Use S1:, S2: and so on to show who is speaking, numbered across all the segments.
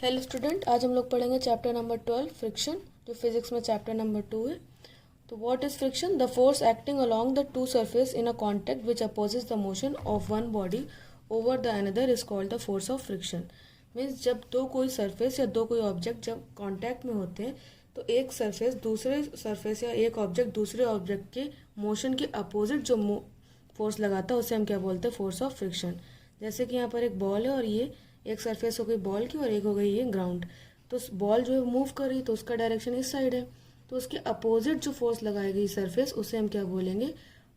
S1: Hello student, आज हम लोग पढ़ेंगे चैप्टर नंबर 12 फ्रिक्शन, जो फिजिक्स में चैप्टर नंबर 2 है। तो what is friction? The force acting along the two surface in a contact which opposes the motion of one body over the another is called the force of friction. Means जब दो कोई surface या दो कोई object जब contact में होते हैं तो एक सरफेस दूसरे सरफेस या एक ऑब्जेक्ट दूसरे ऑब्जेक्ट के मोशन के अपोजिट जो फोर्स लगाता है उसे हम क्या बोलते हैं? Force of friction. जैसे कि यहाँ पर एक बॉल है और ये एक सरफेस हो गई बॉल की और एक हो गई ये ग्राउंड। तो बॉल जो है मूव कर रही तो उसका डायरेक्शन इस साइड है, तो उसके अपोजिट जो फोर्स लगाई गई सरफेस उसे हम क्या बोलेंगे?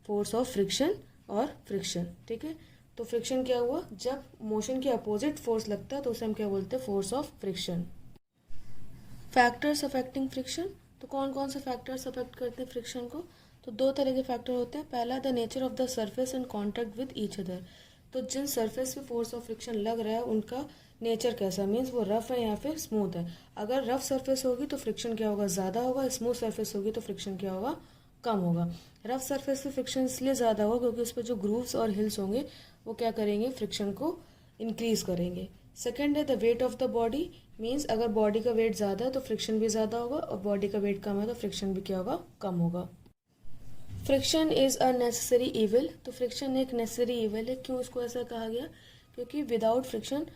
S1: फोर्स ऑफ फ्रिक्शन और फ्रिक्शन। ठीक है, तो फ्रिक्शन क्या हुआ? जब मोशन के अपोजिट फोर्स लगता है तो उसे हम क्या बोलते हैं? Force of friction. Factors affecting friction. तो कौन कौन से फैक्टर्स अफेक्ट करते हैं फ्रिक्शन को? तो दो तरह के फैक्टर होते हैं। पहला, the nature of the surface in contact with each other. तो जिन सरफेस पे फोर्स ऑफ फ्रिक्शन लग रहा है उनका नेचर कैसा, मीन्स वो रफ है या फिर स्मूथ है। अगर रफ सरफेस होगी तो फ्रिक्शन क्या होगा? ज़्यादा होगा। स्मूथ सरफेस होगी तो फ्रिक्शन क्या होगा? कम होगा। रफ सरफेस पे फ्रिक्शन इसलिए ज़्यादा होगा क्योंकि उस पर जो ग्रूव्स और हिल्स होंगे वो क्या करेंगे? फ्रिक्शन को इंक्रीज करेंगे। सेकेंड है the weight of the body. Means अगर बॉडी का वेट ज़्यादा है तो फ्रिक्शन भी ज़्यादा होगा और बॉडी का वेट कम है तो फ्रिक्शन भी क्या होगा? कम होगा। Friction is a necessary evil. तो फ्रिक्शन एक नेसेसरी इविल है। क्यों इसको ऐसा कहा गया? क्योंकि विदाउट फ्रिक्शन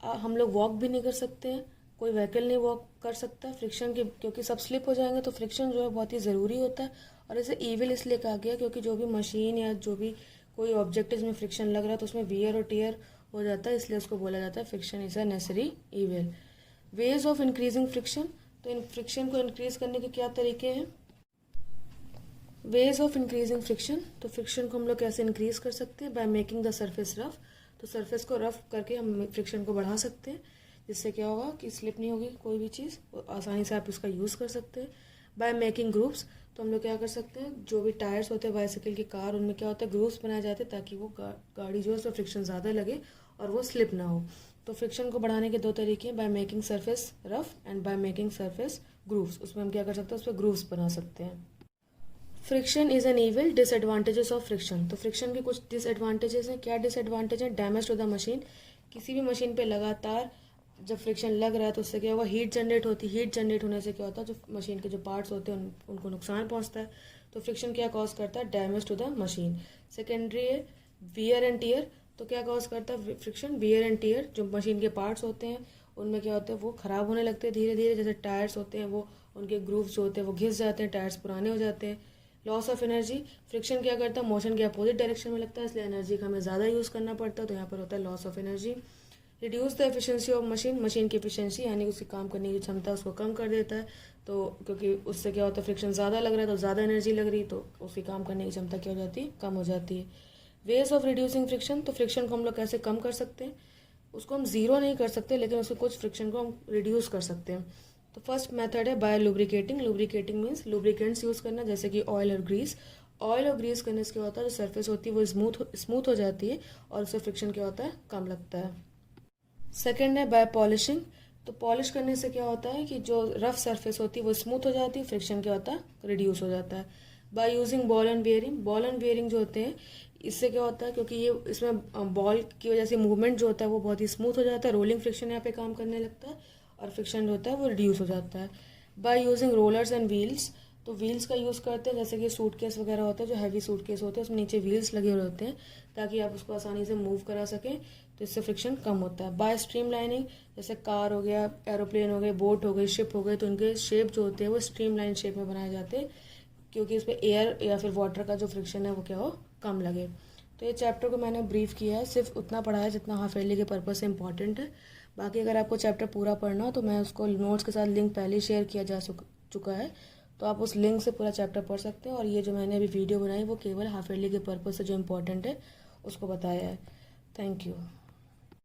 S1: हम लोग वॉक भी नहीं कर सकते हैं, कोई व्हीकल नहीं वॉक कर सकता फ्रिक्शन के, क्योंकि सब स्लिप हो जाएंगे। तो फ्रिक्शन जो है बहुत ही ज़रूरी होता है। और इसे इविल इसलिए कहा गया क्योंकि जो भी मशीन या जो भी कोई ऑब्जेक्ट जिसमें फ्रिक्शन लग रहा है तो उसमें वियर और टीयर हो जाता है, इसलिए उसको बोला जाता है friction is a necessary evil. Ways of increasing friction. तो इन फ्रिक्शन को इंक्रीज करने के क्या तरीके हैं? Ways of increasing friction. तो फ्रिक्शन को हम लोग कैसे इंक्रीज कर सकते हैं? By making the surface rough. तो सरफेस को रफ करके हम फ्रिक्शन को बढ़ा सकते हैं, जिससे क्या होगा कि स्लिप नहीं होगी कोई भी चीज़, आसानी से आप इसका यूज़ कर सकते हैं। By making grooves. तो हम लोग क्या कर सकते हैं? जो भी टायर्स होते हैं बाइसाइकिल की, कार, उनमें क्या होता है? ग्रूव्स बनाए जाते हैं ताकि वो गाड़ी जो है उसमें फ्रिक्शन ज़्यादा लगे और वो स्लिप ना हो। तो फ्रिक्शन को बढ़ाने के दो तरीके हैं, by making surface rough and by making surface grooves. उसमें हम क्या कर सकते हैं? उस पर ग्रूव्स बना सकते हैं। Friction is an evil. Disadvantages of friction. तो फ्रिक्शन के कुछ डिसएडवांटेजेस हैं। क्या डिसएडवांटेज है? Damage to the machine. किसी भी मशीन पे लगातार जब फ्रिक्शन लग रहा है तो उससे क्या होगा? हीट जनरेट होती है। हीट जनरेट होने से क्या होता है? जो मशीन के जो पार्ट्स होते हैं उनको नुकसान पहुंचता है। तो फ्रिक्शन क्या कॉज करता है? Damage to the machine. Secondary है वियर एंड टीयर। तो क्या कॉज करता है फ्रिक्शन? Wear and tear. जो मशीन के पार्ट्स होते हैं उनमें क्या होता है? वो खराब होने लगते हैं धीरे धीरे। जैसे टायर्स होते हैं वो उनके ग्रूव्स जो होते हैं वो घिस जाते हैं, टायर्स पुराने हो जाते हैं। Loss of energy. फ्रिक्शन क्या करता है? मोशन के अपोजिट डायरेक्शन में लगता है, इसलिए एनर्जी का हमें ज़्यादा यूज़ करना पड़ता है, तो यहाँ पर होता है loss of energy. Reduce the efficiency of machine. Machine की एफिशिएंसी यानी उसकी काम करने की क्षमता उसको कम कर देता है। तो क्योंकि उससे क्या होता है? फ्रिक्शन ज़्यादा लग रहा है तो ज़्यादा एनर्जी लग रही, तो उसकी काम करने की क्षमता क्या हो जाती है? कम हो जाती है। Ways of reducing friction. तो फ्रिक्शन को हम लोग कैसे कम कर सकते हैं? उसको हम ज़ीरो नहीं कर सकते, लेकिन उसके कुछ फ्रिक्शन को हम रिड्यूस कर सकते हैं। तो फर्स्ट मेथड है by lubricating. Lubricating means lubricants use करना, जैसे कि ऑयल और ग्रीस। ऑयल और ग्रीस करने से क्या होता है? जो सरफेस होती है वो स्मूथ हो जाती है और उससे फ्रिक्शन क्या होता है? कम लगता है। सेकेंड है बाय पॉलिशिंग। तो पॉलिश करने से क्या होता है कि जो रफ सरफेस होती है वो स्मूथ हो जाती है, फ्रिक्शन क्या होता है? रिड्यूस हो जाता है। By using ball and bearing. Ball and bearing जो होते हैं इससे क्या होता है? क्योंकि ये इसमें बॉल की वजह से मूवमेंट जो होता है वो बहुत ही स्मूथ हो जाता है, रोलिंग फ्रिक्शन यहाँ पे काम करने लगता है और फ्रिक्शन जो होता है वो रिड्यूस हो जाता है। By using rollers and wheels. तो व्हील्स का यूज़ करते हैं, जैसे कि सूटकेस वगैरह होता है, जो हैवी सूटकेस होते हैं उसमें नीचे व्हील्स लगे हुए होते हैं ताकि आप उसको आसानी से मूव करा सकें, तो इससे फ्रिक्शन कम होता है। By streamlining. जैसे कार हो गया, एरोप्लेन हो गए, बोट हो गई, शिप हो गए, तो उनके शेप जो होते हैं वो स्ट्रीम लाइन शेप में बनाए जाते हैं क्योंकि उस पर एयर या फिर वाटर का जो फ्रिक्शन है वो क्या हो? कम लगे। तो ये चैप्टर को मैंने ब्रीफ किया है, सिर्फ उतना पढ़ा है जितना हाफ ईयरली के पर्पज से इंपॉर्टेंट है। बाकी अगर आपको चैप्टर पूरा पढ़ना हो तो मैं उसको नोट्स के साथ लिंक पहले ही शेयर किया जा चुका है, तो आप उस लिंक से पूरा चैप्टर पढ़ सकते हैं। और ये जो मैंने अभी वीडियो बनाई वो केवल हाफ ईयरली के पर्पज से जो इम्पोर्टेंट है उसको बताया है। Thank you.